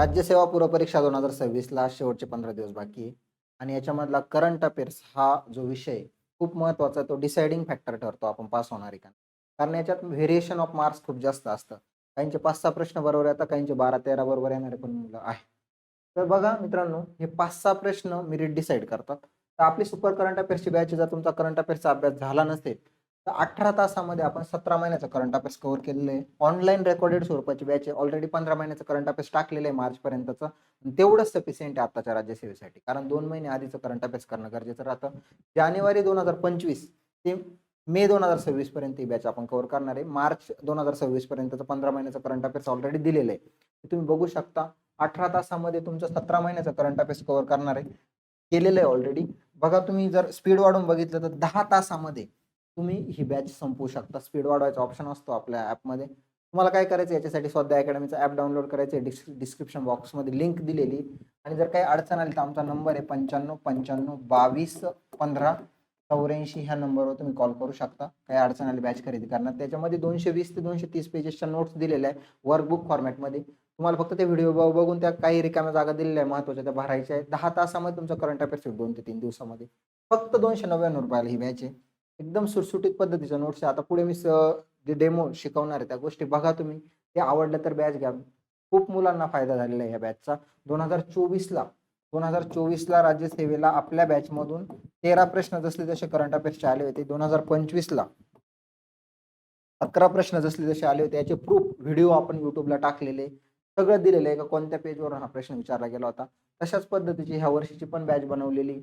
राज्यसेवा पूर्वपरीक्षा 2026ला शेवटचे 15 दिवस बाकी आहे आणि याच्यामधला करंट अफेअर्स हा जो विषय खूप महत्त्वाचा तो डिसाइडिंग फॅक्टर ठरतो आपण पास होणार आहे का. कारण याच्यात व्हेरिएशन ऑफ मार्क्स खूप जास्त असतं. काहींचे 5-6 प्रश्न बरोबर येतात, काहींचे 12-13 बरोबर येणारे पण मुलं आहेत. तर बघा मित्रांनो, हे 5-6 प्रश्न मेरिट डिसाईड करतात. तर आपली सुपर करंट अफेअर्सची बॅच जर तुमचा करंट अफेअर्सचा अभ्यास झाला नसेल, तर 18 तासामध्ये आपण 17 महिन्याचं करंट अफेअर्स कव्हर केलेलं आहे. ऑनलाईन रेकॉर्डेड स्वरूपाची बॅच आहे. ऑलरेडी 15 महिन्याचं करंट अफेअर्स टाकलेलं आहे मार्चपर्यंतचं. तेवढंच सफिशियंट आहे आत्ताच्या राज्यसेवेसाठी. कारण 2 महिने आधीचं करंट अफेअर्स करणं गरजेचं राहतं. जानेवारी 2025 ते मे 2026 पर्यंत ही बॅच आपण कव्हर करणार आहे. मार्च 2026 पर्यंतचं 15 महिन्याचं करंट अफेअर्स ऑलरेडी दिलेलं आहे. तुम्ही बघू शकता 18 तासामध्ये तुमचं 17 महिन्याचं करंट अफेअर्स कव्हर करणार आहे. केलेलं आहे ऑलरेडी. बघा तुम्ही जर स्पीड वाढवून बघितलं तर 10 तासामध्ये तुम्ही ही बॅच संपवू शकता. स्पीड वाढवायचा ऑप्शन असतो आपल्या ॲपमध्ये. तुम्हाला काय करायचं याच्यासाठी स्वाध्याय अकॅडमीचा ॲप डाउनलोड करायचं आहे. डिस्क्रिप्शन बॉक्समध्ये लिंक दिलेली आणि जर काही अडचण आली तर आमचा नंबर आहे 95 92 ह्या नंबरवर तुम्ही कॉल करू शकता. काही अडचण आली बॅच खरेदी करणार. त्याच्यामध्ये 220 ते 230 पेजेसच्या नोट्स दिलेल्या आहे वर्कबुक फॉर्मॅटमध्ये. तुम्हाला फक्त ते व्हिडिओ बघून त्या काही रिकाम्या जागा दिलेल्या आहे महत्त्वाच्या त्या भरायच्या आहेत. 10 तासामध्ये तुमचा करंट अफेअर्स 2 ते 3 दिवसामध्ये. फक्त ₹299 ही बॅच आहे. एकदम सुटसुटीत पद्धतीच्या नोट्स आहे. आता पुढे मी जे डेमो शिकवणार आहे त्या गोष्टी बघा तुम्ही. ते आवडलं तर बॅच घ्या. खूप मुलांना फायदा झालेला आहे या बॅचचा. 2024ला राज्यसेवेला आपल्या बॅचमधून 13 प्रश्न जसले जसे करंट अफेअर्सचे आले होते. 2025ला 11 प्रश्न जसले जसे आले होते. याचे प्रूफ व्हिडिओ आपण युट्यूबला टाकलेले. सगळं दिलेलं आहे का कोणत्या पेजवर हा प्रश्न विचारला गेला होता. तशाच पद्धतीची ह्या वर्षीची पण बॅच बनवलेली.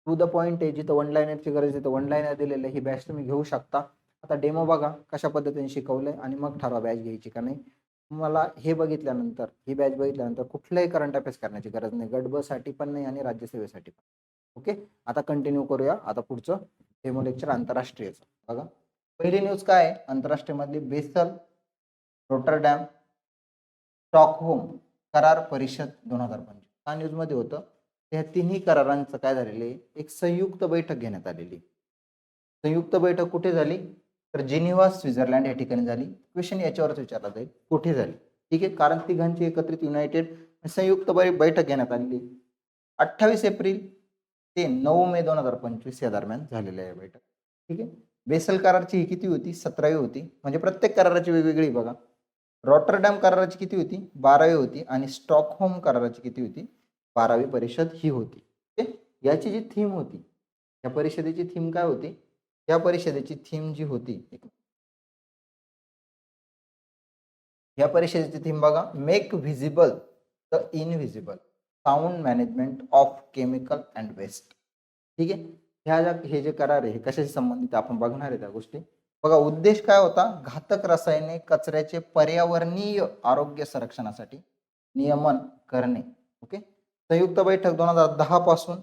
टू द पॉइंट आहे. जिथं वन लाइनरची गरज आहे तर वन लाइनर दिलेलं आहे. ही बॅच तुम्ही घेऊ शकता. आता डेमो बघा कशा पद्धतीने शिकवलंय आणि मग ठरवा बॅच घ्यायची का नाही. तुम्हाला हे बघितल्यानंतर ही बॅच बघितल्यानंतर कुठलाही करंट अफेअर्स करण्याची गरज नाही. गट ब साठी पण नाही आणि राज्यसेवेसाठी पण. ओके, आता कंटिन्यू करूया. आता पुढचं डेमो लेक्चर आंतरराष्ट्रीयचं बघा. पहिली न्यूज काय आहे आंतरराष्ट्रीय मधली. बेसल, रोटरडॅम, स्टॉकहोम करार परिषद 2025 हा न्यूज मध्ये होतं. या तिन्ही करारांचं काय झालेलं आहे, एक संयुक्त बैठक घेण्यात आलेली. संयुक्त बैठक कुठे झाली तर जिनिव्हा स्वित्झर्लंड या ठिकाणी झाली. क्वेश्चन याच्यावरच विचारला जाईल कुठे झाली. ठीक आहे, कारण तिघांची एकत्रित युनायटेड संयुक्त बैठक घेण्यात आलेली. 28 एप्रिल ते 9 मे 2025 या दरम्यान झालेली आहे बैठक. ठीक आहे, बेसल कराराची ही किती होती, 17वी होती. म्हणजे प्रत्येक कराराची वेगवेगळी बघा. रॉटरडॅम कराराची किती होती, 12वी होती. आणि स्टॉकहोम कराराची किती होती, 12वी परिषद ही होती. ओके, याची जी थीम होती, या परिषदेची थीम काय होती, या परिषदेची थीम जी होती, या परिषदेची थीम बघा, make visible the invisible, sound management of chemical and waste. ठीक आहे, हे जे करार आहे हे कशाशी संबंधित आपण बघणार आहे त्या गोष्टी. बघा उद्देश काय होता, घातक रसायने कचऱ्याचे पर्यावरणीय आरोग्य संरक्षणासाठी नियमन करणे. ओके, संयुक्त बैठक 2010 पासून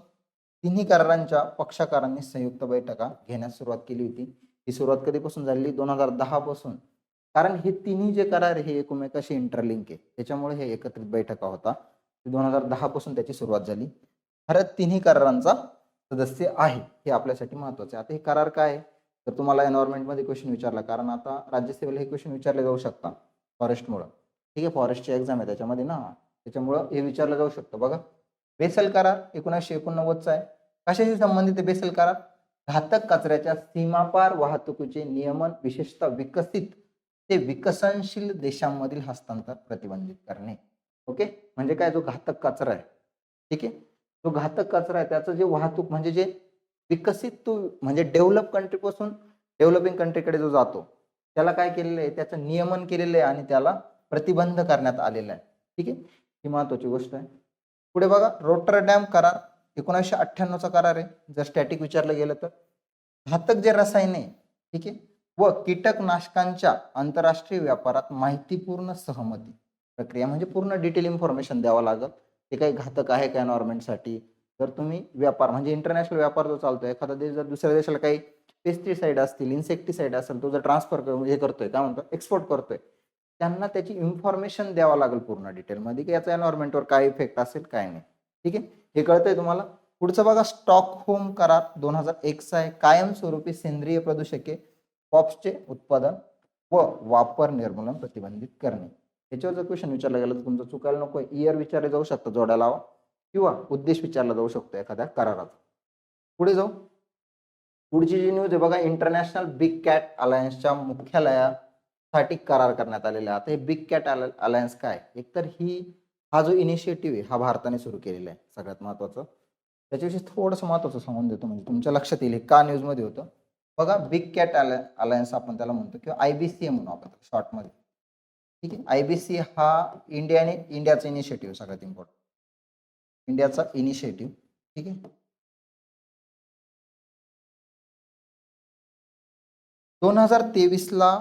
तिन्ही करारांच्या पक्षकारांनी संयुक्त बैठका घेण्यास सुरुवात केली होती. ही सुरुवात कधीपासून झाली, 2010 पासून. कारण हे तिन्ही जे करार हे एकमेकाशी इंटरलिंक आहे, त्याच्यामुळे हे एकत्रित बैठका होता. 2010 पासून त्याची सुरुवात झाली. भारत तिन्ही करारांचा सदस्य आहे, हे आपल्यासाठी महत्वाचे. आता हे करार काय आहे तर तुम्हाला एन्व्हायरमेंटमध्ये क्वेश्चन विचारला, कारण आता राज्यसेवेला हे क्वेश्चन विचारले जाऊ शकतात फॉरेस्टमुळे. ठीक आहे, फॉरेस्टची एक्झाम आहे त्याच्यामध्ये ना, त्याच्यामुळं हे विचारलं जाऊ शकतं. बघा, बेसल करार 1989चा आहे. कशाशी संबंधित आहे बेसल करार, घातक कचऱ्याच्या सीमापार वाहतुकीचे नियमन, विशेषतः विकसित ते विकसनशील देशांमधील हस्तांतर प्रतिबंधित करणे. ओके, म्हणजे काय, जो घातक कचरा आहे, ठीक आहे, जो घातक कचरा आहे त्याचं जे वाहतूक म्हणजे जे विकसित तो म्हणजे डेव्हलप कंट्री पासून डेव्हलपिंग कंट्रीकडे जो जातो, त्याला काय केलेलं आहे, त्याचं नियमन केलेलं आहे आणि त्याला प्रतिबंध करण्यात आलेला आहे. ठीक आहे, ही महत्वाची गोष्ट आहे. पुढे बघा, रोटरडॅम करार 1998चा करार आहे. जर स्टॅटिक विचारलं गेलं तर घातक जे रसायने, ठीक आहे, व कीटकनाशकांच्या आंतरराष्ट्रीय व्यापारात माहितीपूर्ण सहमती प्रक्रिया, म्हणजे पूर्ण डिटेल इन्फॉर्मेशन द्यावं लागत, ते काही घातक आहे का एन्व्हायरमेंटसाठी. जर तुम्ही व्यापार म्हणजे इंटरनॅशनल व्यापार जो चालतोय, एखादा देश जर दुसऱ्या देशाला काही पेस्टिसाइड असतील, इन्सेक्टिसाइड असेल, तो जर ट्रान्सफर हे करतोय, काय म्हणतो, एक्सपोर्ट करतोय, त्यांना त्याची इन्फॉर्मेशन द्यावं लागेल पूर्ण डिटेलमध्ये की याचा एन्व्हायरमेंटवर काय इफेक्ट असेल काय नाही. ठीक आहे, हे कळतंय तुम्हाला. पुढचं बघा, स्टॉकहोम करार 2001चा आहे. कायमस्वरूपी सेंद्रिय प्रदूषके पॉप्सचे उत्पादन व वापर निर्मूलन प्रतिबंधित करणे. याच्यावर जर क्वेश्चन विचारला गेला तर तुमचं चुकायला नको. इयर विचारले जाऊ शकतं जोड्या लावा, किंवा उद्देश विचारला जाऊ शकतो एखाद्या कराराचा. पुढे जाऊ. पुढची जी न्यूज आहे बघा, इंटरनॅशनल बिग कॅट अलायन्सच्या मुख्यालयासाठी करार करण्यात आलेला आहे. आता हे बिग कॅट अलायन्स काय, एकतर हा जो इनिशिएटिव्ह आहे हा भारताने सुरू केलेला आहे. सगळ्यात महत्वाचं त्याच्याविषयी थोडंसं महत्वाचं सांगून देतो, म्हणजे तुमच्या लक्षात येईल हे का न्यूजमध्ये होतं. बघा, बिग कॅट अलायन्स आपण त्याला म्हणतो, किंवा IBCA म्हणू आपण शॉर्टमध्ये. ठीक आहे, IBCA हा इंडियाचा इनिशिएटिव्ह, सगळ्यात इम्पॉर्टंट इंडियाचा इनिशिएटिव्ह. ठीक आहे, 2023ला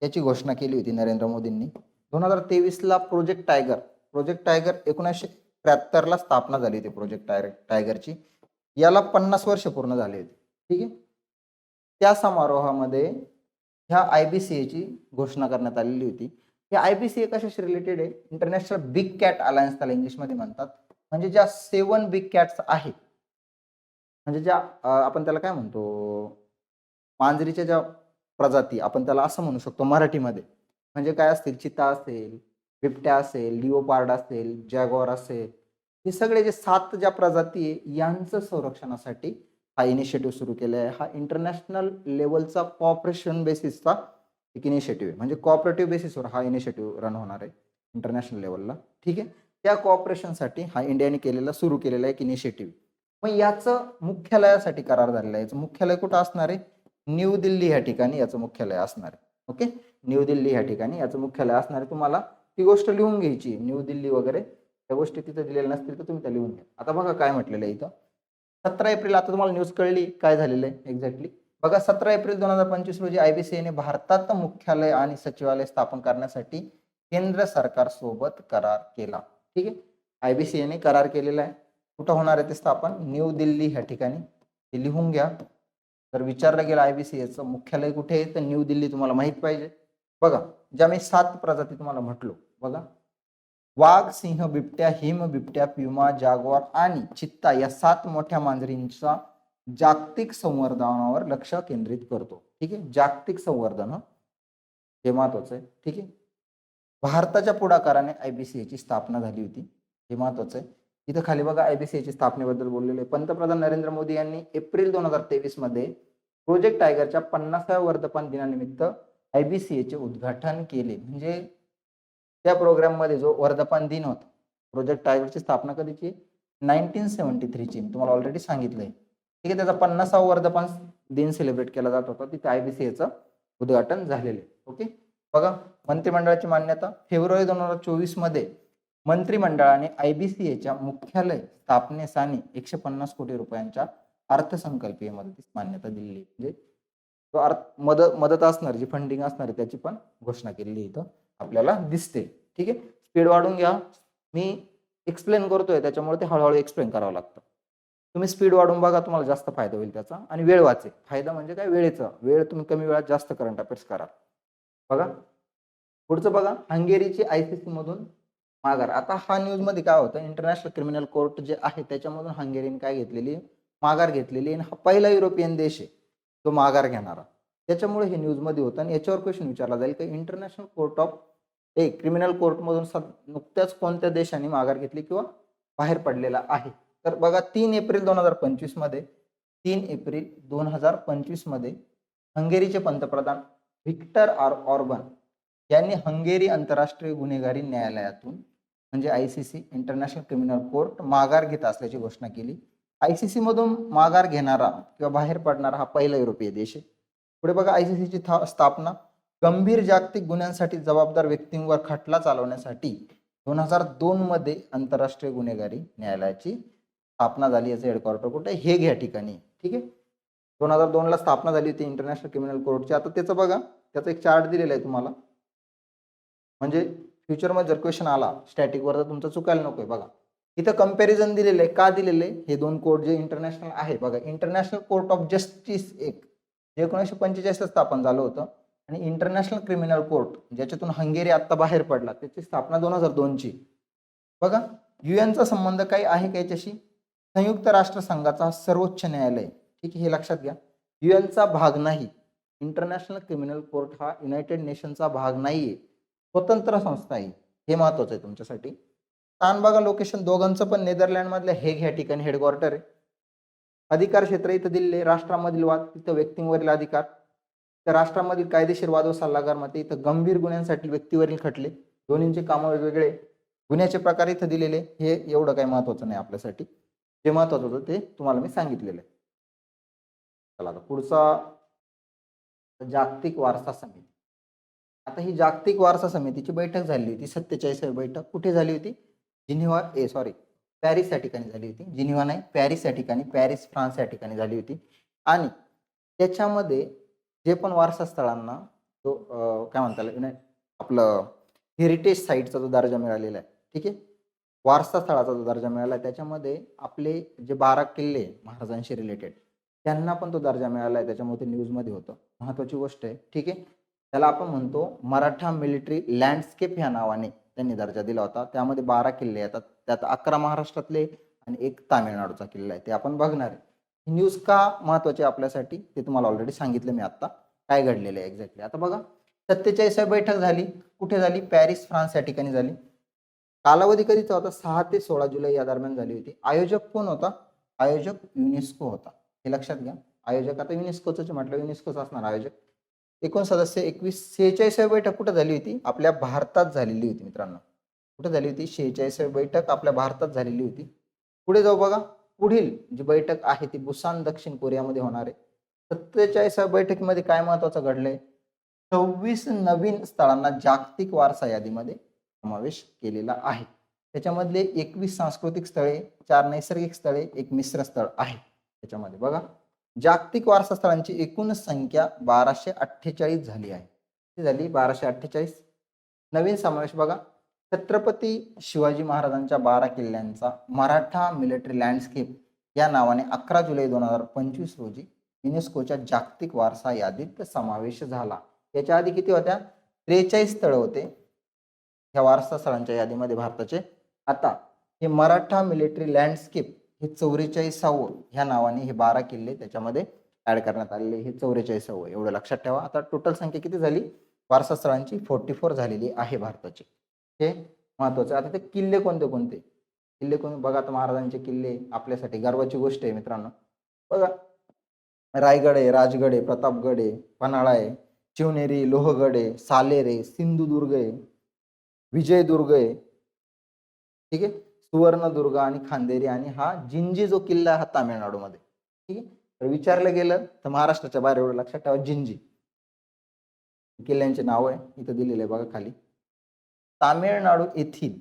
याची घोषणा केली होती नरेंद्र मोदींनी. 2023ला प्रोजेक्ट टायगर 1973ला स्थापना झाली होती. प्रोजेक्ट टायगरची याला 50 वर्ष पूर्ण झाली होती. ठीक आहे, त्या समारोहामध्ये ह्या IBCA ची घोषणा करण्यात आलेली होती. हे IBCA कशाशी रिलेटेड आहे, इंटरनॅशनल बिग कॅट अलायन्स त्याला इंग्लिशमध्ये म्हणतात. म्हणजे ज्या 7 बिग कॅट्स आहेत, म्हणजे ज्या आपण त्याला काय म्हणतो, मांजरीच्या ज्या प्रजाती आपण त्याला असं म्हणू शकतो मराठीमध्ये. म्हणजे काय असतील, चिता असेल, बिबट्या असेल, लिओपार्ड असेल, जॅगॉर असेल, हे सगळे जे 7 ज्या प्रजाती आहे यांचं संरक्षणासाठी हा इनिशिएटिव्ह सुरू केला आहे. हा इंटरनॅशनल लेवलचा कॉपरेशन बेसिसचा एक इनिशिएटिव्ह आहे. म्हणजे कॉपरेटिव्ह बेसिसवर हा इनिशिएटिव्ह रन होणार आहे इंटरनॅशनल लेवलला. ठीक आहे, त्या कॉपरेशनसाठी हा इंडियाने सुरू केलेला एक इनिशिएटिव्ह. मग याचं मुख्यालयासाठी करार झालेला आहे. याचं मुख्यालय कुठं असणार आहे, न्यू दिल्ली या ठिकाणी याचं मुख्यालय असणार आहे. ओके, न्यू दिल्ली या ठिकाणी याचं मुख्यालय असणार आहे. तुम्हाला ती गोष्ट लिहून घ्यायची, न्यू दिल्ली वगैरे त्या गोष्टी तिथे दिलेल्या नसतील तर तुम्ही त्या लिहून घ्या. आता बघा काय म्हटलेलं आहे इथं, 17 एप्रिल. आता तुम्हाला न्यूज कळली काय झालेलं आहे एक्झॅक्टली. बघा, 17 एप्रिल 2025 रोजी IBCA ने भारतात मुख्यालय आणि सचिवालय स्थापन करण्यासाठी केंद्र सरकार सोबत करार केला. ठीक आहे, IBCA ने करार केलेला आहे. कुठं होणार आहे ते स्थापन, न्यू दिल्ली ह्या ठिकाणी. ते लिहून घ्या. तर विचारलं गेलं IBCAचं मुख्यालय कुठे आहे, तर न्यू दिल्ली तुम्हाला माहित पाहिजे. बघा, ज्या मी 7 प्रजाती तुम्हाला म्हटलो, बघा, वाघ, सिंह, बिबट्या, हिम बिबट्या, प्युमा, जाग्वार आणि चित्ता या 7 मोठ्या मांजरींचा जागतिक संवर्धनावर लक्ष केंद्रित करतो. ठीक आहे, जागतिक संवर्धन हे महत्वाचं आहे. ठीक आहे, भारताच्या पुढाकाराने IBCA ची स्थापना झाली होती, हे महत्वाचं आहे. इथं खाली बघा IBCA ची स्थापनेबद्दल बोललेले. पंतप्रधान नरेंद्र मोदी यांनी एप्रिल 2023 मध्ये प्रोजेक्ट टायगरच्या 50व्या वर्धापन दिनानिमित्त IBCA चे उद्घाटन केले. म्हणजे त्या प्रोग्राम मध्ये जो वर्धापन दिन होता, प्रोजेक्ट टायगरची स्थापना कधीची, 1973 ची, तुम्हाला ऑलरेडी सांगितलंय. ठीक आहे, त्याचा 50वा वर्धापन दिन सेलिब्रेट केला जात होता, तिथे IBCAचं उद्घाटन झालेले. ओके, बघा, मंत्रिमंडळाची मान्यता फेब्रुवारी 2024 मध्ये मंत्रिमंडळाने IBCAच्या मुख्यालय स्थापनेसाठी 150 कोटी रुपयांच्या अर्थसंकल्पीय मदतीस मान्यता दिली. म्हणजे तो मदत असणार, जी फंडिंग असणार आहे त्याची पण घोषणा केलेली इथं आपल्याला दिसते. ठीक आहे, स्पीड वाढून घ्या, मी एक्सप्लेन करतोय त्याच्यामुळे ते हळूहळू एक्सप्लेन करावं लागतं. तुम्ही स्पीड वाढून बघा, तुम्हाला जास्त फायदा होईल त्याचा, आणि वेळ वाचेल. फायदा म्हणजे काय, वेळ तुम्ही कमी वेळात जास्त करंट अफेअर्स करा. बघा पुढचं, बघा, हंगेरीची ICC मधून माघार. आता हा न्यूज मध्ये काय होतं, इंटरनॅशनल क्रिमिनल कोर्ट जे आहे त्याच्यामधून हंगेरीने काय घेतलेली, माघार घेतलेली. आणि हा पहिला युरोपियन देश आहे तो माघार घेणारा. त्याच्यामुळे हे न्यूज मध्ये होतं. आणि याच्यावर क्वेश्चन विचारला जाईल की इंटरनॅशनल कोर्ट ऑफ क्रिमिनल कोर्टमधून नुकत्याच कोणत्या देशाने माघार घेतली किंवा बाहेर पडलेला आहे. तर बघा, 3 एप्रिल 2025 मध्ये 3 एप्रिल 2025 मध्ये हंगेरीचे पंतप्रधान व्हिक्टर ऑर्बन यांनी हंगेरी आंतरराष्ट्रीय गुन्हेगारी न्यायालयातून म्हणजे ICC इंटरनॅशनल क्रिमिनल कोर्ट माघार घेत असल्याची घोषणा केली. ICC मधून माघार घेणारा किंवा बाहेर पडणारा हा पहिला युरोपीय देश आहे. पुढे बघा, ICC ची स्थापना गंभीर जागतिक गुन्ह्यांसाठी जबाबदार व्यक्तींवर खटला चालवण्यासाठी 2002 मध्ये आंतरराष्ट्रीय गुन्हेगारी न्यायालयाची स्थापना झाली. याचं हेडक्वार्टर कुठे, हेग या ठिकाणी. ठीक आहे, 2002 ला स्थापना झाली होती इंटरनॅशनल क्रिमिनल कोर्टची. आता त्याचं बघा, त्याचा एक चार्ट दिलेला आहे तुम्हाला. म्हणजे फ्युचरमध्ये जर क्वेश्चन आला स्टॅटिक वर तर तुमचं चुकायला नकोय. बघा, इथं कंपॅरिझन दिलेलं आहे. का दिलेलं आहे, हे 2 कोर्ट जे इंटरनॅशनल आहे, बघा, इंटरनॅशनल कोर्ट ऑफ जस्टिस एक जे 1945 ला स्थापन झालं होतं, आणि इंटरनॅशनल क्रिमिनल कोर्ट ज्याच्यातून हंगेरी आता बाहेर पडला त्याची स्थापना 2002 ची. बघा, युएनचा संबंध काही आहे का याच्याशी, संयुक्त राष्ट्र संघाचा सर्वोच्च न्यायालय. ठीक आहे, हे लक्षात घ्या, युएनचा भाग नाही. इंटरनॅशनल क्रिमिनल कोर्ट हा युनायटेड नेशनचा भाग नाहीये, स्वतंत्र संस्था आहे. हे महत्वाचं आहे तुमच्यासाठी. स्थान बघा, लोकेशन दोघांचं पण नेदरलँड मधल्या हेग ह्या ठिकाणी हेडक्वार्टर आहे. अधिकार क्षेत्र इथं दिलेले, राष्ट्रामधील वाद तिथं व्यक्तींवरील अधिकार, त्या राष्ट्रामधील कायदेशीर वाद व सल्लागार मते इथं गंभीर गुन्ह्यांसाठी व्यक्तीवरील खटले, दोन्हींचे कामं वेगवेगळे, गुन्ह्याचे प्रकार इथं दिलेले. हे एवढं काही महत्वाचं नाही आपल्यासाठी, जे महत्वाचं होतं ते तुम्हाला मी सांगितलेलं आहे. चला आता पुढचा, जागतिक वारसा समिती. आता ही जागतिक वारसा समितीची बैठक झाली होती, 47वी बैठक. कुठे झाली होती? पॅरिस या ठिकाणी झाली होती. जिनिव्हा नाही, पॅरिस या ठिकाणी, पॅरिस फ्रान्स या ठिकाणी झाली होती. आणि त्याच्यामध्ये जे पण वारसा स्थळांना जो काय म्हणता येईल आपलं हेरिटेज साईटचा जो दर्जा मिळालेला आहे, ठीक आहे, वारसा स्थळाचा जो दर्जा मिळाला आहे, त्याच्यामध्ये आपले जे 12 किल्ले महाराजांशी रिलेटेड त्यांना पण तो दर्जा मिळाला आहे. त्याच्यामुळे ते न्यूजमध्ये होतं, महत्वाची गोष्ट आहे. ठीक आहे, त्याला आपण म्हणतो मराठा मिलिटरी लँडस्केप ह्या नावाने त्यांनी दर्जा दिला होता. त्यामध्ये 12 किल्ले येतात, त्यात 11 महाराष्ट्रातले आणि एक तामिळनाडूचा किल्ला आहे, ते आपण बघणार आहे. ही न्यूज का महत्वाची आपल्यासाठी ते तुम्हाला ऑलरेडी सांगितलं मी आता, काय घडलेलं आहे एक्झॅक्टली. आता बघा, 47वी बैठक झाली. कुठे झाली? पॅरिस फ्रान्स या ठिकाणी झाली. कालावधी कधीचा होता? 6 ते 16 जुलै या दरम्यान झाली होती. आयोजक कोण होता? आयोजक युनेस्को होता, हे लक्षात घ्या. आयोजक आता युनेस्कोच म्हटलं, युनेस्कोच असणार आयोजक. एकूण सदस्य 46वी बैठक कुठे झाली होती? आपल्या भारतात झालेली होती मित्रांनो. कुठे झाली होती? 46वी बैठक आपल्या भारतात झालेली होती. पुढे जाऊ बघा, पुढील जी बैठक आहे ती बुसान दक्षिण कोरियामध्ये होणार आहे. 47व्या बैठकीमध्ये काय महत्वाचं घडलंय? 26 नवीन स्थळांना जागतिक वारसा यादीमध्ये समावेश केलेला आहे. त्याच्यामधले 21 सांस्कृतिक स्थळे, 4 नैसर्गिक स्थळे, एक मिश्र स्थळ आहे. त्याच्यामध्ये बघा, जागतिक वारसा स्थळांची एकूण संख्या 1248 झाली आहे. किती झाली? 1248. नवीन समावेश बघा, छत्रपती शिवाजी महाराजांच्या 12 किल्ल्यांचा मराठा मिलिटरी लँडस्केप या नावाने 11 जुलै 2025 रोजी युनेस्कोच्या जागतिक वारसा यादीत समावेश झाला. याच्या आधी किती होत्या? 43 स्थळ होते ह्या वारसा स्थळांच्या यादीमध्ये भारताचे. आता हे मराठा मिलिटरी लँडस्केप हे 44व ह्या नावाने हे 12 किल्ले त्याच्यामध्ये ऍड करण्यात आलेले, हे 44व, एवढं लक्षात ठेवा. आता टोटल संख्या किती झाली वारसा स्थळांची? 44 झालेली आहे भारताची. हे महत्वाचं. आता ते किल्ले कोणते कोणते? किल्ले कोण बघा, आता महाराजांचे किल्ले आपल्यासाठी गर्वाची गोष्ट आहे मित्रांनो. बघा, रायगड आहे, राजगड आहे, प्रतापगड आहे, पन्हाळा आहे, शिवनेरी, लोहगड आहे, सालेर आहे, सिंधुदुर्ग आहे, विजयदुर्ग आहे, ठीक आहे, सुवर्णदुर्ग आणि खांदेरी, आणि हा जिंजी जो किल्ला आहे हा तामिळनाडूमध्ये. ठीक आहे, तर विचारलं गेलं तर महाराष्ट्राच्या बाहेर, एवढं लक्षात ठेवा, जिंजी. किल्ल्यांचे नाव आहे इथं दिलेले आहे बघा खाली. तामिळनाडू येथील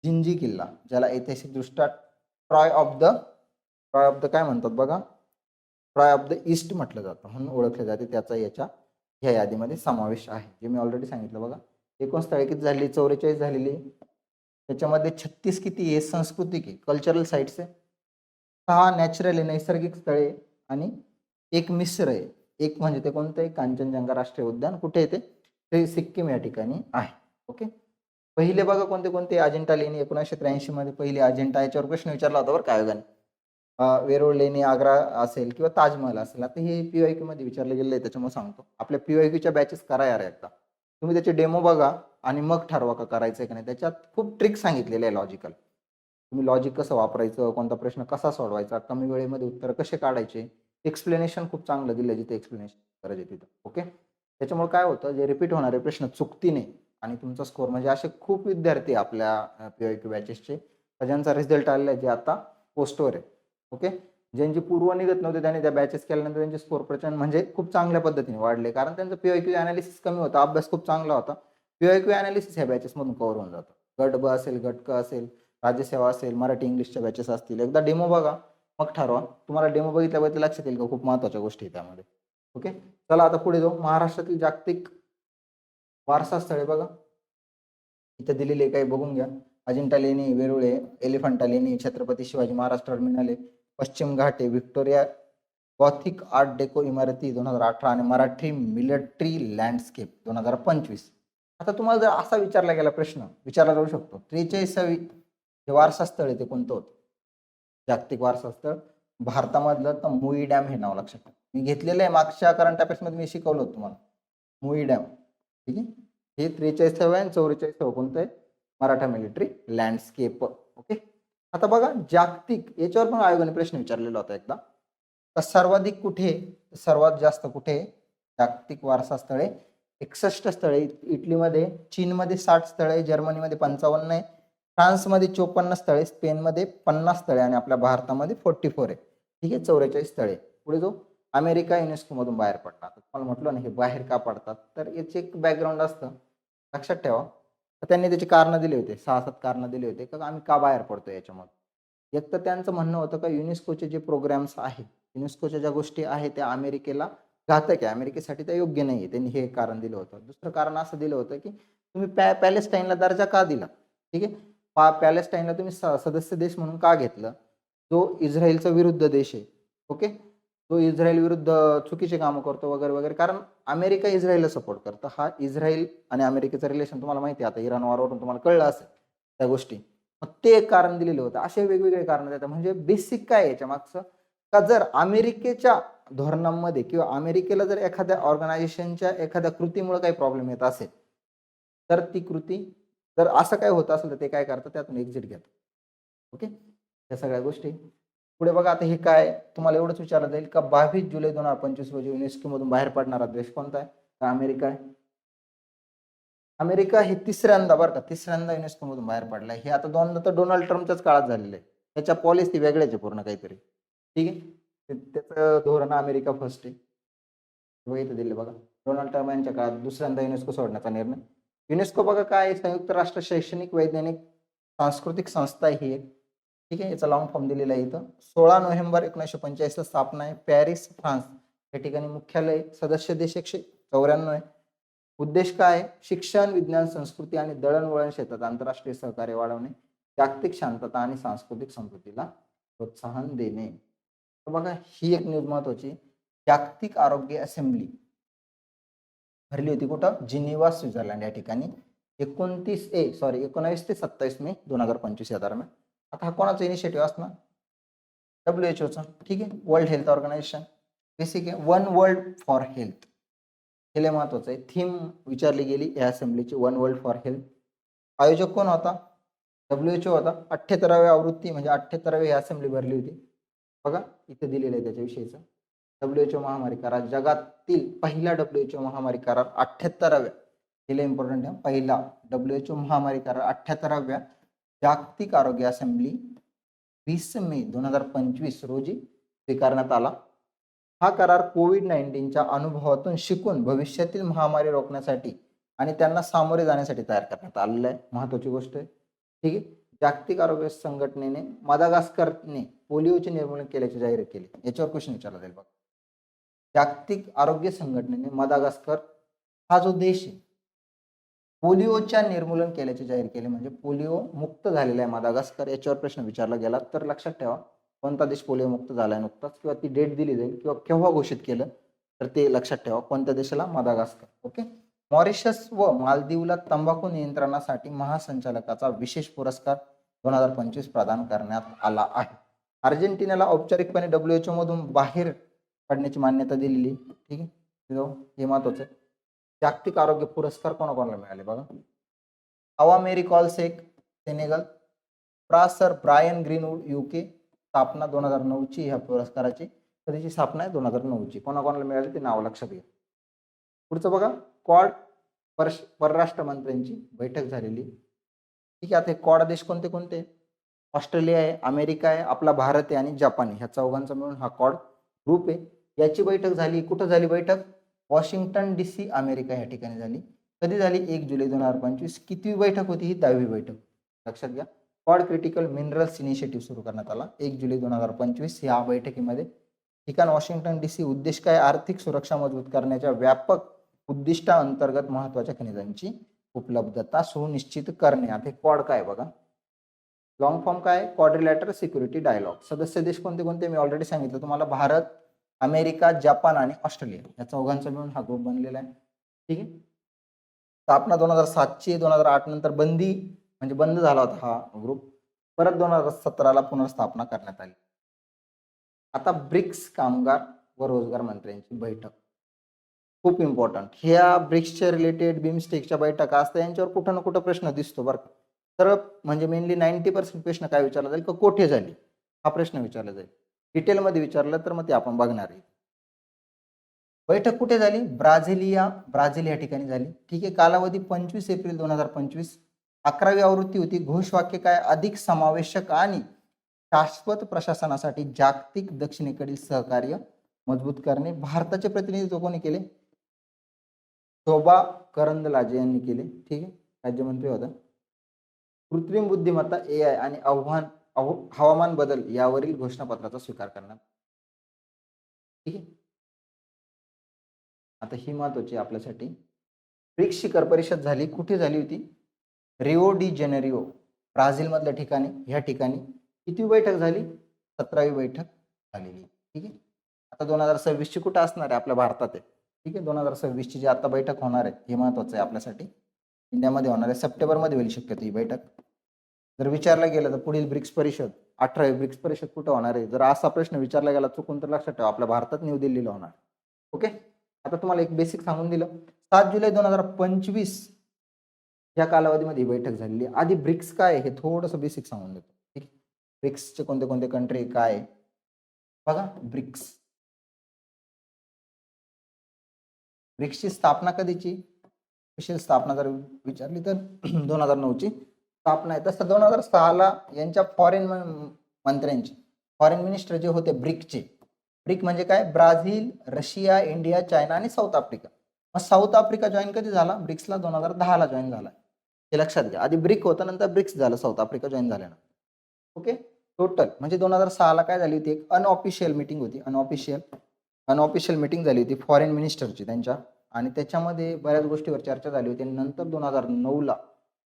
जिंजी किल्ला, ज्याला ऐतिहासिकदृष्ट्या ट्रॉय ऑफ द काय म्हणतात बघा, ट्रॉय ऑफ द ईस्ट म्हटलं जातं म्हणून ओळखले जाते, त्याचा याच्या ह्या यादीमध्ये समावेश आहे, जे मी ऑलरेडी सांगितलं. बघा, एकूण स्थळे किती झाली? 44 झालेली. त्याच्यामध्ये 36 किती आहे? सांस्कृतिक आहे, कल्चरल साईट्स आहे, 6 नॅचरल आहे, नैसर्गिक स्थळे, आणि एक मिश्र आहे. एक म्हणजे ते कोणतं आहे? कांचनजंगा राष्ट्रीय उद्यान. कुठे येते? ते सिक्कीम या ठिकाणी आहे. ओके, पहिले बघा कोणते कोणते? अजिंठा लेणी 1983 मध्ये पहिली अजिंठा, याच्यावर प्रश्न विचारला होता बरं का आयोगाने. वेरूळ लेणी, आग्रा असेल किंवा ताजमहल असेल. आता हे PYQ मध्ये विचारले गेले, त्याच्यामुळे सांगतो. आपल्या PYQच्या बॅचेस करा यार एकदा, तुम्ही त्याचे डेमो बघा आणि मग ठरवा का करायचंय का नाही. त्याच्यात खूप ट्रिक सांगितलेले आहे लॉजिकल. तुम्ही लॉजिक कसं वापरायचं, कोणता प्रश्न कसा सोडवायचा, कमी वेळेमध्ये उत्तर कसे काढायचे, एक्सप्लेनेशन खूप चांगलं दिलं जिथे एक्सप्लेनेशन करायचे तिथं. ओके, त्याच्यामुळे काय होतं, जे रिपीट होणारे प्रश्न चुकती नाही आणि तुमचा स्कोर, म्हणजे असे खूप विद्यार्थी आपल्या PYQ बॅचेसचे ज्यांचा रिझल्ट आलेला आहे, जे आता पोस्टवर आहे. ओके, ज्यांची पूर्व निघत नव्हते त्यांनी त्या बॅचेस केल्यानंतर त्यांचे स्कोर प्रचंड म्हणजे खूप चांगल्या पद्धतीने वाढले, कारण त्यांचं PYQ अनालिसिस कमी होता, अभ्यास खूप चांगला होता. PYQ अनालिसिस ह्या बॅचेसमधून कव्हर होऊन जातं. गट ब असेल, गट क असेल, राज्यसेवा असेल, मराठी इंग्लिशच्या बॅचेस असतील. एकदा डेमो बघा मग ठरवा. तुम्हाला डेमो बघितल्याबद्दल लक्षात येईल का खूप महत्वाच्या गोष्टी आहेत त्यामध्ये. ओके, चला आता पुढे जाऊ. महाराष्ट्रातील जागतिक वारसा स्थळे बघा इथं दिलेले, काही बघून घ्या. अजिंठा लेणी, वेरूळ, एलिफंटा लेणी, छत्रपती शिवाजी महाराज टर्मिनल आहे, पश्चिम घाट आहे, व्हिक्टोरिया गॉथिक आर्ट डेको इमारती 2018, आणि मराठी मिलिटरी लँडस्केप 2025. आता तुम्हाला जर असा विचारला गेला प्रश्न, विचारला जाऊ शकतो, 43वी जे वारसा स्थळ आहे ते कोणतं होतं? जागतिक वारसा स्थळ भारतामधलं तर मुई डॅम हे नाव लक्षात ठेवा. मी घेतलेलं आहे मागच्या करंट अफेअर्स मध्ये, मी शिकवलं होतं तुम्हाला मुई डॅम. ठीक आहे, हे 43वे आणि 44वे कोणतं आहे? Maratha military landscape. ओके. आता बघा जागतिक याच्यावर पण आयोगाने प्रश्न विचारलेला होता एकदा. तर सर्वाधिक कुठे, सर्वात जास्त कुठे जागतिक वारसा स्थळे? 61 स्थळे इटलीमध्ये, चीनमध्ये 60 स्थळे, जर्मनीमध्ये 55 आहे, फ्रान्समध्ये 54 स्थळे, स्पेनमध्ये 50 स्थळे आणि आपल्या भारतामध्ये 44 आहे. ठीक आहे, 44 स्थळे. पुढे जो अमेरिका युनेस्को मधून बाहेर पडला. तुम्हाला म्हटलं ना हे बाहेर का पडतात, तर याचे एक बॅकग्राऊंड असतं, लक्षात ठेवा. तर त्यांनी त्याची कारणं दिली होते, 6-7 कारणं दिली होते की आम्ही का बाहेर पडतो याच्यामध्ये. एक तर त्यांचं म्हणणं होतं का युनेस्कोचे जे प्रोग्राम्स आहेत, युनेस्कोच्या ज्या गोष्टी आहेत त्या अमेरिकेला घातक आहे, अमेरिकेसाठी ते योग्य नाही आहे. त्यांनी हे कारण दिलं होतं. दुसरं कारण असं दिलं होतं की तुम्ही पॅलेस्टाईनला दर्जा का दिला? ठीक आहे, पॅलेस्टाईनला तुम्ही सदस्य देश म्हणून का घेतलं, जो इस्रायलचा विरुद्ध देश आहे. ओके, तो इस्रायल विरुद्ध चुकीचे कामं करतो वगैरे वगैरे. कारण अमेरिका इस्रायलला सपोर्ट करतं. हा इस्रायल आणि अमेरिकेचं रिलेशन तुम्हाला माहिती आहे, आता इराण वॉरवरून तुम्हाला कळलं असेल त्या गोष्टी. मग ते एक कारण दिलेलं होतं. असे वेगवेगळे कारण देतात. म्हणजे बेसिक काय याच्या मागचं, का जर अमेरिकेच्या धोरणांमध्ये किंवा अमेरिकेला जर एखाद्या ऑर्गनायझेशनच्या एखाद्या कृतीमुळे काही प्रॉब्लेम येत असेल, तर ती कृती जर असं काय होत असेल तर ते काय करतात, त्यातून एक्झिट घेतात. ओके, या सगळ्या गोष्टी. पुढे बघा, आता हे काय तुम्हाला एवढंच विचारलं जाईल का 22 जुलै 2025 रोजी युनेस्को मधून बाहेर पडणारा देश कोणता आहे? तर अमेरिका आहे. अमेरिका हे तिसऱ्यांदा बरं का, तिसऱ्यांदा युनेस्को मधून बाहेर पडलाय. हे आता दोनदा तर डोनाल्ड ट्रम्पच्याच काळात झालेलं आहे. त्याच्या पॉलिसी वेगळ्याच आहे पूर्ण काहीतरी. ठीक आहे, त्याचं धोरण अमेरिका फर्स्ट आहे. इथं दिले बघा, डोनाल्ड ट्रम्प यांच्या काळात दुसऱ्यांदा युनेस्को सोडण्याचा निर्णय. युनेस्को बघा काय आहे, संयुक्त राष्ट्र शैक्षणिक वैज्ञानिक सांस्कृतिक संस्था आहे ही एक. ठीक आहे, याचा लॉंग फॉर्म दिलेला आहे इथं. 16 नोव्हेंबर 1945 ला स्थापना आहे, पॅरिस फ्रान्स या ठिकाणी मुख्यालय. सदस्य देश 194 आहे. उद्देश काय आहे? शिक्षण, विज्ञान, संस्कृती आणि दळणवळण क्षेत्रात आंतरराष्ट्रीय सहकार्य वाढवणे, जागतिक शांतता आणि सांस्कृतिक समृद्धीला प्रोत्साहन देणे. तर बघा ही एक न्यूज महत्वाची. जागतिक आरोग्य असेंब्ली भरली होती कुठं? जिनिव्हा, स्वित्झर्लंड या ठिकाणी 19 ते 27 मे 2025 या दरम्यान. आता हा कोणाचा इनिशिएटिव्ह असणार? WHO चा. ठीक आहे, वर्ल्ड हेल्थ ऑर्गनायझेशन. बेसिक आहे, वन वर्ल्ड फॉर हेल्थ. हे लय महत्वाचं आहे. थीम विचारली गेली या असेंब्लीची, वन वर्ल्ड फॉर हेल्थ. आयोजक कोण होता? WHO होता. 78व्या आवृत्ती म्हणजे 78वी असेंब्ली भरली होती. बघा इथे दिलेलं आहे त्याच्याविषयीचं. WHO महामारी करार, जगातील पहिला WHO महामारी करार 78व्या, हे लय इम्पॉर्टंट आहे. पहिला WHO महामारी करार 78व्या जागतिक आरोग्य असेंब्ली 20 मे 2025 रोजी स्वीकारण्यात आला. हा करार कोविड-19च्या अनुभवातून शिकून भविष्यातील महामारी रोखण्यासाठी आणि त्यांना सामोरे जाण्यासाठी तयार करण्यात आलेला आहे. महत्वाची गोष्ट आहे. ठीक आहे, जागतिक आरोग्य संघटनेने मदागास्करने पोलिओचे निर्मूलन केल्याचे जाहीर केले. याच्यावर क्वेश्चन विचारला जाईल बघा. जागतिक आरोग्य संघटनेने मदागास्कर हा जो देश आहे, पोलिओच्या निर्मूलन केल्याचे जाहीर केले, म्हणजे पोलिओ मुक्त झालेला आहे मदागास्कर. याच्यावर प्रश्न विचारला गेला तर लक्षात ठेवा कोणता देश पोलिओ मुक्त झालाय नुकताच, किंवा ती डेट दिली जाईल किंवा केव्हा घोषित केलं तर ते लक्षात ठेवा. कोणत्या देशाला? मदागास्कर. ओके. मॉरिशस व मालदीवला तंबाखू नियंत्रणासाठी महासंचालकाचा विशेष पुरस्कार 2025 प्रदान करण्यात आला आहे. अर्जेंटिनाला औपचारिकपणे WHO मधून बाहेर पडण्याची मान्यता दिलेली. ठीक आहे, हे महत्वाचं आहे. जागतिक आरोग्य पुरस्कार कोणाकोणाला मिळाले बघा. Awa Marie Coll Seck Senegal, sir Brian Greenwood UK, स्थापना 2009 ची ह्या पुरस्काराची. कधीची स्थापना आहे? 2009 ची. कोणाकोणाला मिळाले ते नाव लक्षात घ्या. पुढचं बघा, क्वाड परराष्ट्र मंत्र्यांची बैठक झालेली. ठीक आहे, आता हे क्वाड देश कोणते कोणते? ऑस्ट्रेलिया आहे, अमेरिका आहे, आपला भारत आहे आणि जपान आहे. ह्या चौघांचा मिळून हा क्वाड ग्रुप आहे. याची बैठक झाली. कुठं झाली बैठक? वॉशिंग्टन DC, अमेरिका या ठिकाणी झाली. कधी झाली? 1 जुलै 2025. कितवी बैठक होती ही? 10वी बैठक. लक्षात घ्या. क्वाड क्रिटिकल मिनरल्स इनिशिएटिव्ह सुरू करण्यात आला 1 जुलै 2025 या बैठकीमध्ये. ठिकाण वॉशिंग्टन DC. उद्देश काय? आर्थिक सुरक्षा मजबूत करण्याच्या व्यापक उद्दिष्टाअंतर्गत महत्वाच्या खनिजांची उपलब्धता सुनिश्चित करणे. आता क्वाड काय बघा, लॉंग फॉर्म काय? Quadrilateral security dialogue. सदस्य देश कोणते कोणते? मी ऑलरेडी सांगितलं तुम्हाला, भारत, अमेरिका, जपान आणि ऑस्ट्रेलिया या चौघांचा मिळून हा ग्रुप बनलेला आहे. ठीक आहे, स्थापना 2007 ची. 2008 नंतर बंदी म्हणजे बंद झाला होता हा ग्रुप. परत 2017ला पुनर्स्थापना करण्यात आली. आता ब्रिक्स कामगार व रोजगार मंत्र्यांची बैठक. खूप इम्पॉर्टंट. ह्या ब्रिक्सच्या रिलेटेड बिमस्टेकच्या बैठका असतात यांच्यावर कुठं ना कुठं प्रश्न दिसतो बरं का. तर म्हणजे मेनली 90% प्रश्न काय विचारला जाईल, का कोठे झाली हा प्रश्न विचारला जाईल. डिटेलमध्ये विचारलं तर मग ते आपण बघणार आहे. बैठक कुठे झाली? ब्राझील या ठिकाणी झाली. ठीक आहे. कालावधी 25 एप्रिल 2025. 11वी आवृत्ती होती. घोषवाक्य काय? अधिक समावेशक आणि शाश्वत प्रशासनासाठी जागतिक दक्षिणेकडील सहकार्य मजबूत करणे. भारताचे प्रतिनिधित्व कोणी केले? शोभा करंदलाजे यांनी केले. ठीक आहे. राज्यमंत्री होता. कृत्रिम बुद्धिमत्ता AI आणि हवामान बदल यावरील घोषणापत्राचा स्वीकार करणार. ठीक आहे. आता ही महत्वाची आपल्यासाठी. ब्रिक्स शिखर परिषद झाली. कुठे झाली होती? रिओ डी जेनेरिओ ब्राझील मधल्या ठिकाणी. ह्या ठिकाणी किती बैठक झाली? 17वी बैठक झालेली. ठीक आहे. आता 2026 ची कुठे असणार आहे? आपल्या भारतात आहे. ठीक आहे. 2026 ची जी आता बैठक होणार आहे हे महत्वाचं आहे आपल्यासाठी. इंडियामध्ये होणार आहे. सप्टेंबरमध्ये होईल शक्यतो ही बैठक. जर विचारलं गेलं तर पुढील ब्रिक्स परिषद 18वी ब्रिक्स परिषद कुठं होणार आहे? जर असा प्रश्न विचारला गेला चुकून तर लक्षात ठेवा आपल्या भारतात न्यू दिल्लीला होणार. ओके. आता तुम्हाला एक बेसिक सांगून दिलं. 7 जुलै 2025 या कालावधीमध्ये ही बैठक झालेली. आधी ब्रिक्स काय हे थोडंसं बेसिक सांगून देतो. ठीक. ब्रिक्सचे कोणते कोणते कंट्री काय बघा. ब्रिक्सची स्थापना कधीची? स्पेशल स्थापना जर विचारली तर 2009 ची स्थापना आहे. तसं 2006 यांच्या फॉरेन मंत्र्यांची फॉरेन मिनिस्टर जे होते ब्रिकचे. ब्रिक म्हणजे काय? ब्राझील, रशिया, इंडिया, चायना आणि साऊथ आफ्रिका. मग साऊथ आफ्रिका जॉईन कधी झाला? ब्रिक्सला 2010 जॉईन झाला. हे लक्षात घ्या. आधी ब्रिक होतं नंतर ब्रिक्स झालं साऊथ आफ्रिका जॉईन झाल्यानंतर. ओके. टोटल म्हणजे 2006 काय झाली होती? एक अनऑफिशियल मीटिंग होती. अनऑफिशियल मीटिंग झाली होती फॉरेन मिनिस्टरची त्यांच्या. आणि त्याच्यामध्ये बऱ्याच गोष्टीवर चर्चा झाली होती. नंतर 2009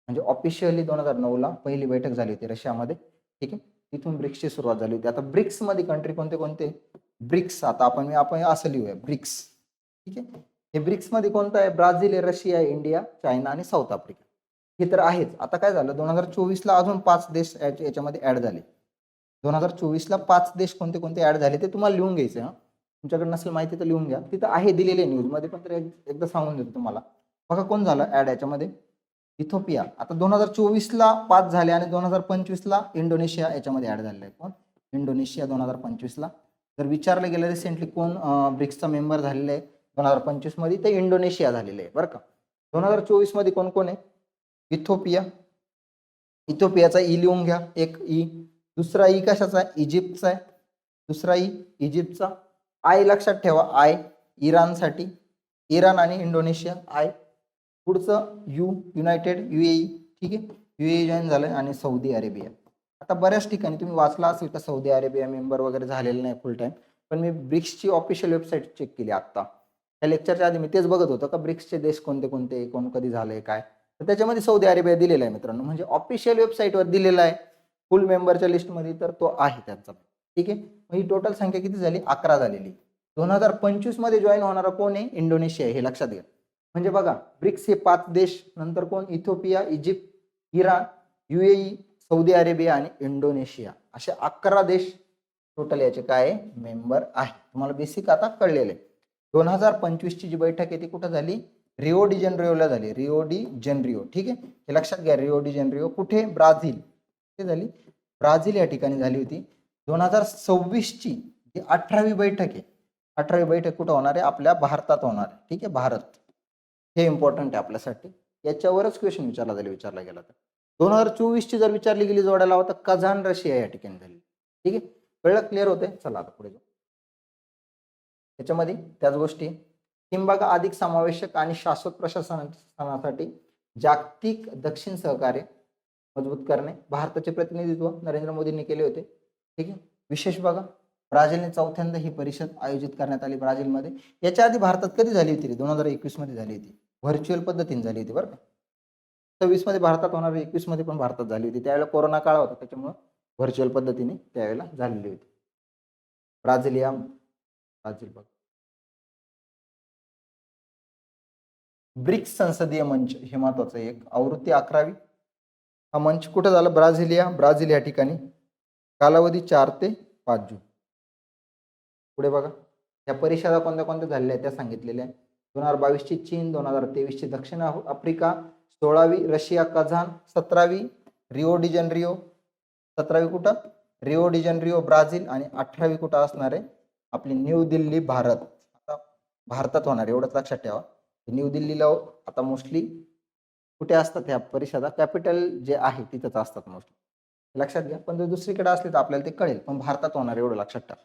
म्हणजे ऑफिशियली 2009 पहिली बैठक झाली होती रशियामध्ये. ठीक आहे. तिथून ब्रिक्सची सुरुवात झाली होती. आता ब्रिक्स मध्ये कंट्री कोणते कोणते? ब्रिक्स आता आपण असं लिहूया ब्रिक्स. ठीक आहे. हे ब्रिक्स मध्ये कोणतं आहे? ब्राझील, रशिया, इंडिया, चायना आणि साऊथ आफ्रिका. हे तर आहेच. आता काय झालं 2024 अजून 5 देश याच्यामध्ये ऍड झाले. 2024 5 देश कोणते कोणते ऍड झाले ते तुम्हाला लिहून घ्यायचे. तुमच्याकडे नसेल माहिती तर लिहून घ्या. तिथं आहे दिलेले न्यूज मध्ये पण तर एकदा सांगून देतो तुम्हाला. बघा कोण झालं ऍड याच्यामध्ये? इथिओपिया. आता 2024 5 झाले आणि 2025 इंडोनेशिया याच्यामध्ये ऍड झालेलं आहे. कोण? इंडोनेशिया 2025 जर विचारलं गेलं रिसेंटली कोण ब्रिक्सचा मेंबर झालेला आहे 2025 मध्ये तर इंडोनेशिया झालेलं आहे बरं का. 2024 मध्ये कोण कोण आहे? इथिओपिया. इथिओपियाचा ई लिहून घ्या. एक ई. दुसरा ई कशाचा आहे? इजिप्तचा आहे. दुसरा ई इजिप्तचा. आय लक्षात ठेवा. आय इराणसाठी. इराण आणि इंडोनेशिया आय. पुढचं युनायटेड UAE. ठीक आहे. UAE जॉईन झालंय आणि सौदी अरेबिया. आता बऱ्याच ठिकाणी तुम्ही वाचला असेल का सौदी अरेबिया मेंबर वगैरे झालेलं नाही फुल टाइम. पण मी ब्रिक्सची ऑफिशियल वेबसाईट चेक केली आता. त्या लेक्चरच्या आधी मी तेच बघत होतो का ब्रिक्सचे देश कोणते कोणते कोण कधी झाले काय. तर त्याच्यामध्ये सौदी अरेबिया दिलेला आहे मित्रांनो. म्हणजे ऑफिशियल वेबसाईटवर दिलेला आहे फुल मेंबरच्या लिस्टमध्ये तर तो आहे त्यांचा. ठीक आहे. मग ही टोटल संख्या किती झाली? 11 झालेली. 2025 मध्ये जॉईन होणारा कोण आहे? इंडोनेशिया. हे लक्षात घ्या. म्हणजे बघा ब्रिक्स हे 5 देश नंतर कोण? Ethiopia, Egypt, Iran, UAE, Saudi Arabia आणि इंडोनेशिया असे 11 देश टोटल याचे काय मेंबर आहे. तुम्हाला बेसिक आता कळलेलं आहे. 2025 ची जी बैठक आहे ती कुठं झाली? रिओ डी जेनेरिओला झाली. Rio D Janeiro. ठीक आहे. हे लक्षात घ्या. रिओ डी जेनेरिओ कुठे? ब्राझील. कुठे झाली? ब्राझील या ठिकाणी झाली होती. 2026 ची जी 18वी बैठक आहे. 18वी बैठक कुठं होणार आहे? आपल्या भारतात होणार आहे. ठीक आहे. भारत. हे इम्पॉर्टंट आहे आपल्यासाठी. याच्यावरच क्वेश्चन विचारला गेला तर 2024 ची जर विचारली गेली जोडायला होता कझान रशिया या ठिकाणी झाली. ठीक आहे. कळलं? क्लिअर होते. चला आता पुढे जाऊ. त्याच्यामध्ये त्याच गोष्टी बघा. अधिक समावेशक आणि शाश्वत प्रशासनासाठी जागतिक दक्षिण सहकार्य मजबूत करणे. भारताचे प्रतिनिधित्व नरेंद्र मोदींनी केले होते. ठीक आहे. विशेष बघा ब्राझीलने चौथ्यांदा ही परिषद आयोजित करण्यात आली ब्राझीलमध्ये. याच्या आधी भारतात कधी झाली होती? 2021 मध्ये झाली होती. व्हर्च्युअल पद्धतीने झाली होती बरं का. 26 मध्ये भारतात होणार, 21 मध्ये पण भारतात झाली होती. त्यावेळेला कोरोना काळ होता त्याच्यामुळे व्हर्च्युअल पद्धतीने त्यावेळेला झालेली होती. ब्राझील बघ. ब्रिक्स संसदीय मंच हे महत्वाचं आहे. एक आवृत्ती 11वी. हा मंच कुठे झाला? ब्राझील या ठिकाणी. कालावधी 4 ते 5 जून. पुढे बघा. या परिषदा कोणत्या कोणत्या झालेल्या आहेत त्या सांगितलेल्या आहे. 2022ची चीन, 2023ची दक्षिण Africa, 16वी Russia Kazan, 17वी Rio D जनरिओ, 17वी कुठं रिओ डी जनरिओ ब्राझील आणि 18वी कुठं असणार आहे आपली न्यू दिल्ली भारत. आता भारतात होणार एवढंच लक्षात ठेवा. न्यू दिल्लीला आता मोस्टली कुठे असतात ह्या परिषदा, कॅपिटल जे आहे तिथंच असतात मोस्टली, लक्षात घ्या. पण जर दुसरीकडे असले तर आपल्याला ते कळेल, पण भारतात होणार एवढं लक्षात ठेवा.